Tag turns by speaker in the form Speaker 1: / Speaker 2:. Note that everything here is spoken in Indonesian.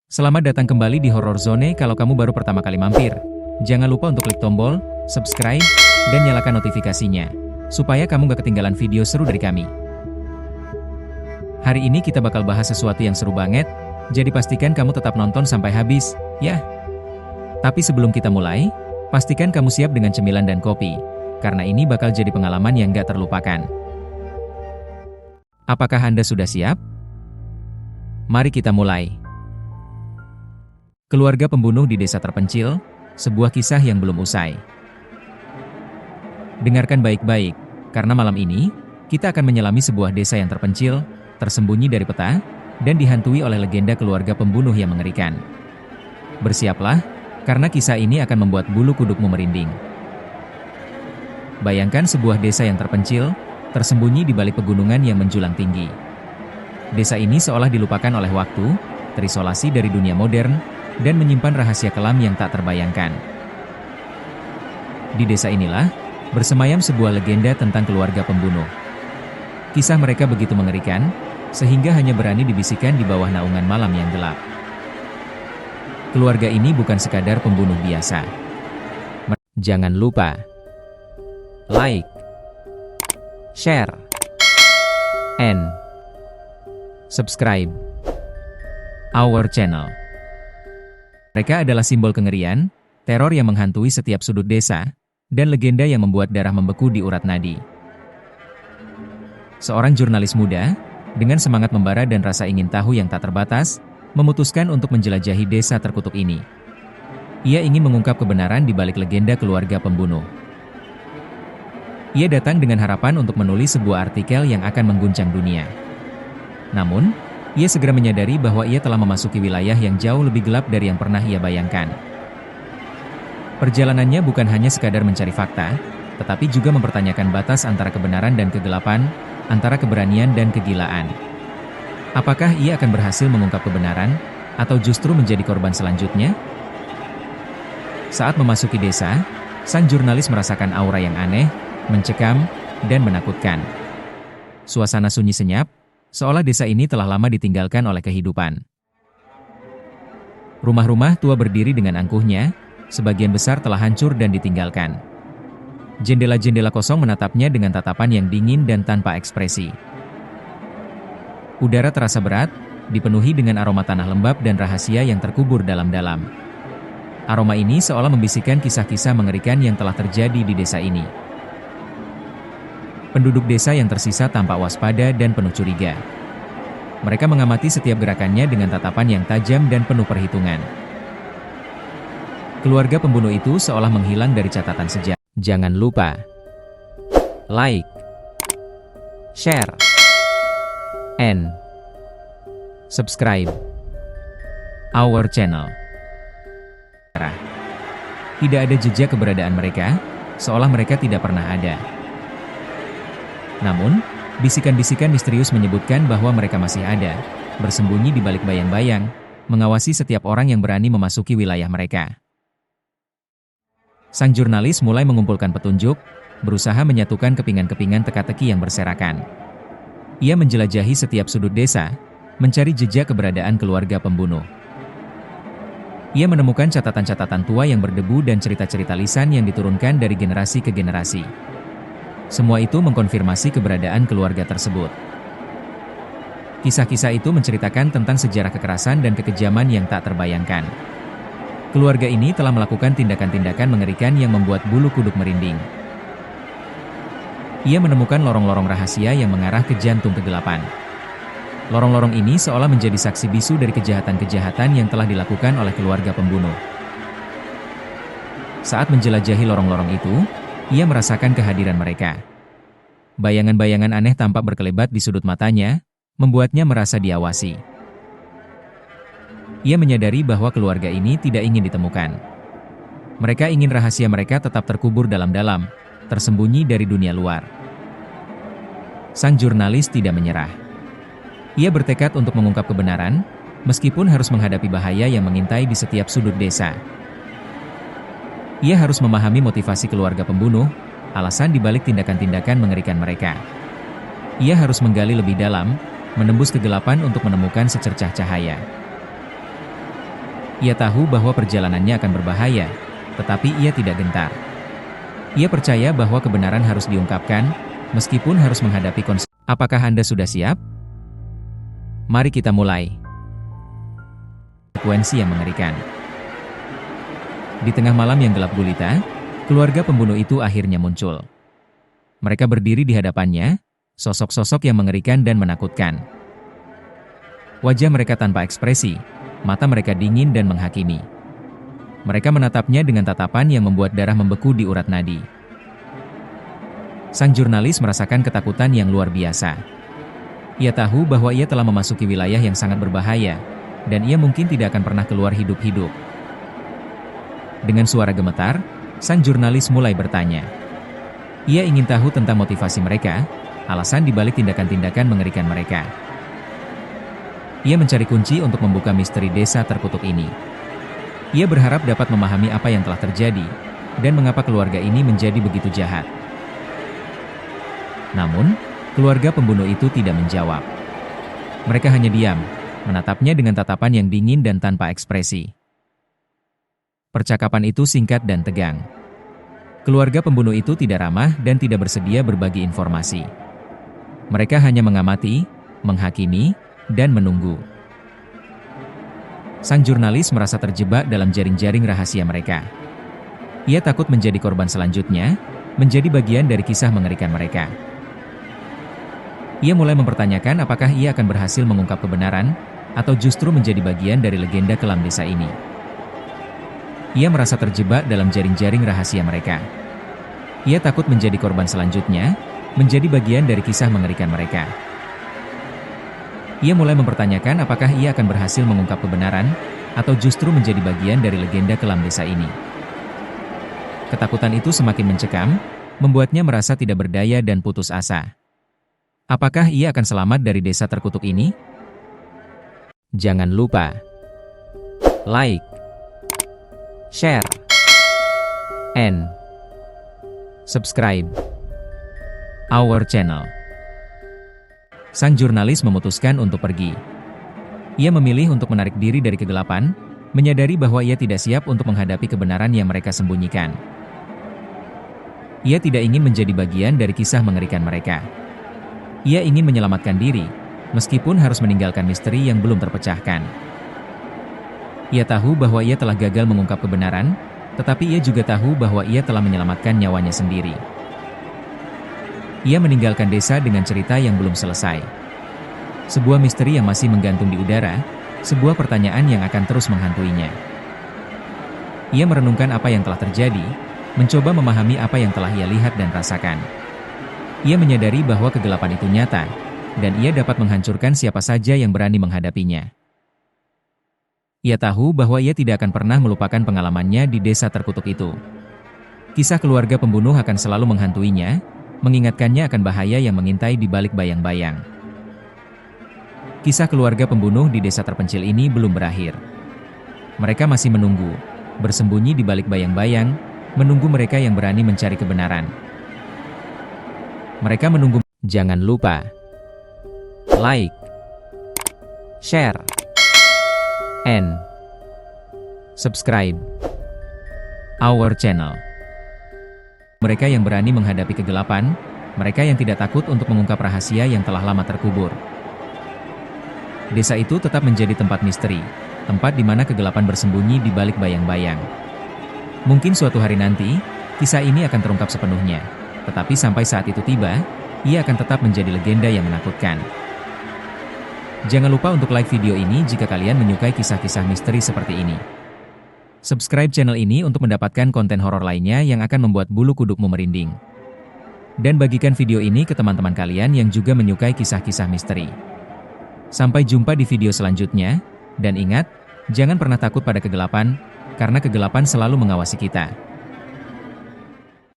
Speaker 1: Selamat datang kembali di Horror Zone. Kalau kamu baru pertama kali mampir, jangan lupa untuk klik tombol subscribe dan nyalakan notifikasinya, supaya kamu gak ketinggalan video seru dari kami. Hari ini kita bakal bahas sesuatu yang seru banget, jadi pastikan kamu tetap nonton sampai habis, ya. Tapi sebelum kita mulai, pastikan kamu siap dengan cemilan dan kopi, karena ini bakal jadi pengalaman yang gak terlupakan. Apakah Anda sudah siap? Mari kita mulai. Keluarga pembunuh di desa terpencil, sebuah kisah yang belum usai. Dengarkan baik-baik, karena malam ini, kita akan menyelami sebuah desa yang terpencil, tersembunyi dari peta, dan dihantui oleh legenda keluarga pembunuh yang mengerikan. Bersiaplah, karena kisah ini akan membuat bulu kudukmu merinding. Bayangkan sebuah desa yang terpencil, tersembunyi di balik pegunungan yang menjulang tinggi. Desa ini seolah dilupakan oleh waktu, terisolasi dari dunia modern, dan menyimpan rahasia kelam yang tak terbayangkan. Di desa inilah, bersemayam sebuah legenda tentang keluarga pembunuh. Kisah mereka begitu mengerikan, sehingga hanya berani dibisikkan di bawah naungan malam yang gelap. Keluarga ini bukan sekadar pembunuh biasa. Jangan lupa like, share, and subscribe our channel. Mereka adalah simbol kengerian, teror yang menghantui setiap sudut desa, dan legenda yang membuat darah membeku di urat nadi. Seorang jurnalis muda, dengan semangat membara dan rasa ingin tahu yang tak terbatas, memutuskan untuk menjelajahi desa terkutuk ini. Ia ingin mengungkap kebenaran di balik legenda keluarga pembunuh. Ia datang dengan harapan untuk menulis sebuah artikel yang akan mengguncang dunia. Namun, ia segera menyadari bahwa ia telah memasuki wilayah yang jauh lebih gelap dari yang pernah ia bayangkan. Perjalanannya bukan hanya sekadar mencari fakta, tetapi juga mempertanyakan batas antara kebenaran dan kegelapan, antara keberanian dan kegilaan. Apakah ia akan berhasil mengungkap kebenaran, atau justru menjadi korban selanjutnya? Saat memasuki desa, sang jurnalis merasakan aura yang aneh, mencekam, dan menakutkan. Suasana sunyi senyap, seolah desa ini telah lama ditinggalkan oleh kehidupan. Rumah-rumah tua berdiri dengan angkuhnya, sebagian besar telah hancur dan ditinggalkan. Jendela-jendela kosong menatapnya dengan tatapan yang dingin dan tanpa ekspresi. Udara terasa berat, dipenuhi dengan aroma tanah lembab dan rahasia yang terkubur dalam-dalam. Aroma ini seolah membisikkan kisah-kisah mengerikan yang telah terjadi di desa ini. Penduduk desa yang tersisa tampak waspada dan penuh curiga. Mereka mengamati setiap gerakannya dengan tatapan yang tajam dan penuh perhitungan. Keluarga pembunuh itu seolah menghilang dari catatan sejarah. Jangan lupa like, share, and subscribe our channel. Tidak ada jejak keberadaan mereka, seolah mereka tidak pernah ada. Namun, bisikan-bisikan misterius menyebutkan bahwa mereka masih ada, bersembunyi di balik bayang-bayang, mengawasi setiap orang yang berani memasuki wilayah mereka. Sang jurnalis mulai mengumpulkan petunjuk, berusaha menyatukan kepingan-kepingan teka-teki yang berserakan. Ia menjelajahi setiap sudut desa, mencari jejak keberadaan keluarga pembunuh. Ia menemukan catatan-catatan tua yang berdebu dan cerita-cerita lisan yang diturunkan dari generasi ke generasi. Semua itu mengkonfirmasi keberadaan keluarga tersebut. Kisah-kisah itu menceritakan tentang sejarah kekerasan dan kekejaman yang tak terbayangkan. Keluarga ini telah melakukan tindakan-tindakan mengerikan yang membuat bulu kuduk merinding. Ia menemukan lorong-lorong rahasia yang mengarah ke jantung kegelapan. Lorong-lorong ini seolah menjadi saksi bisu dari kejahatan-kejahatan yang telah dilakukan oleh keluarga pembunuh. Saat menjelajahi lorong-lorong itu, ia merasakan kehadiran mereka. Bayangan-bayangan aneh tampak berkelebat di sudut matanya, membuatnya merasa diawasi. Ia menyadari bahwa keluarga ini tidak ingin ditemukan. Mereka ingin rahasia mereka tetap terkubur dalam-dalam, tersembunyi dari dunia luar. Sang jurnalis tidak menyerah. Ia bertekad untuk mengungkap kebenaran, meskipun harus menghadapi bahaya yang mengintai di setiap sudut desa. Ia harus memahami motivasi keluarga pembunuh, alasan dibalik tindakan-tindakan mengerikan mereka. Ia harus menggali lebih dalam, menembus kegelapan untuk menemukan secercah cahaya. Ia tahu bahwa perjalanannya akan berbahaya, tetapi ia tidak gentar. Ia percaya bahwa kebenaran harus diungkapkan, meskipun harus menghadapi konsekuensi. Apakah Anda sudah siap? Mari kita mulai. Konsekuensi yang mengerikan. Di tengah malam yang gelap gulita, keluarga pembunuh itu akhirnya muncul. Mereka berdiri di hadapannya, sosok-sosok yang mengerikan dan menakutkan. Wajah mereka tanpa ekspresi, mata mereka dingin dan menghakimi. Mereka menatapnya dengan tatapan yang membuat darah membeku di urat nadi. Sang jurnalis merasakan ketakutan yang luar biasa. Ia tahu bahwa ia telah memasuki wilayah yang sangat berbahaya, dan ia mungkin tidak akan pernah keluar hidup-hidup. Dengan suara gemetar, sang jurnalis mulai bertanya. Ia ingin tahu tentang motivasi mereka, alasan dibalik tindakan-tindakan mengerikan mereka. Ia mencari kunci untuk membuka misteri desa terkutuk ini. Ia berharap dapat memahami apa yang telah terjadi, dan mengapa keluarga ini menjadi begitu jahat. Namun, keluarga pembunuh itu tidak menjawab. Mereka hanya diam, menatapnya dengan tatapan yang dingin dan tanpa ekspresi. Percakapan itu singkat dan tegang. Keluarga pembunuh itu tidak ramah dan tidak bersedia berbagi informasi. Mereka hanya mengamati, menghakimi, dan menunggu. Sang jurnalis merasa terjebak dalam jaring-jaring rahasia mereka. Ia takut menjadi korban selanjutnya, menjadi bagian dari kisah mengerikan mereka. Ia mulai mempertanyakan apakah ia akan berhasil mengungkap kebenaran, atau justru menjadi bagian dari legenda kelam desa ini. Ia merasa terjebak dalam jaring-jaring rahasia mereka. Ia takut menjadi korban selanjutnya, menjadi bagian dari kisah mengerikan mereka. Ia mulai mempertanyakan apakah ia akan berhasil mengungkap kebenaran, atau justru menjadi bagian dari legenda kelam desa ini. Ketakutan itu semakin mencekam, membuatnya merasa tidak berdaya dan putus asa. Apakah ia akan selamat dari desa terkutuk ini? Jangan lupa like, share, and subscribe our channel. Sang jurnalis memutuskan untuk pergi. Ia memilih untuk menarik diri dari kegelapan, menyadari bahwa ia tidak siap untuk menghadapi kebenaran yang mereka sembunyikan. Ia tidak ingin menjadi bagian dari kisah mengerikan mereka. Ia ingin menyelamatkan diri, meskipun harus meninggalkan misteri yang belum terpecahkan. Ia tahu bahwa ia telah gagal mengungkap kebenaran, tetapi ia juga tahu bahwa ia telah menyelamatkan nyawanya sendiri. Ia meninggalkan desa dengan cerita yang belum selesai. Sebuah misteri yang masih menggantung di udara, sebuah pertanyaan yang akan terus menghantuinya. Ia merenungkan apa yang telah terjadi, mencoba memahami apa yang telah ia lihat dan rasakan. Ia menyadari bahwa kegelapan itu nyata, dan ia dapat menghancurkan siapa saja yang berani menghadapinya. Ia tahu bahwa ia tidak akan pernah melupakan pengalamannya di desa terkutuk itu. Kisah keluarga pembunuh akan selalu menghantuinya, mengingatkannya akan bahaya yang mengintai di balik bayang-bayang. Kisah keluarga pembunuh di desa terpencil ini belum berakhir. Mereka masih menunggu, bersembunyi di balik bayang-bayang, menunggu mereka yang berani mencari kebenaran. Mereka menunggu. Jangan lupa like, share, and subscribe our channel. Mereka yang berani menghadapi kegelapan, mereka yang tidak takut untuk mengungkap rahasia yang telah lama terkubur. Desa itu tetap menjadi tempat misteri, tempat di mana kegelapan bersembunyi di balik bayang-bayang. Mungkin suatu hari nanti, kisah ini akan terungkap sepenuhnya, tetapi sampai saat itu tiba, ia akan tetap menjadi legenda yang menakutkan. Jangan lupa untuk like video ini jika kalian menyukai kisah-kisah misteri seperti ini. Subscribe channel ini untuk mendapatkan konten horor lainnya yang akan membuat bulu kudukmu merinding. Dan bagikan video ini ke teman-teman kalian yang juga menyukai kisah-kisah misteri. Sampai jumpa di video selanjutnya, dan ingat, jangan pernah takut pada kegelapan, karena kegelapan selalu mengawasi kita.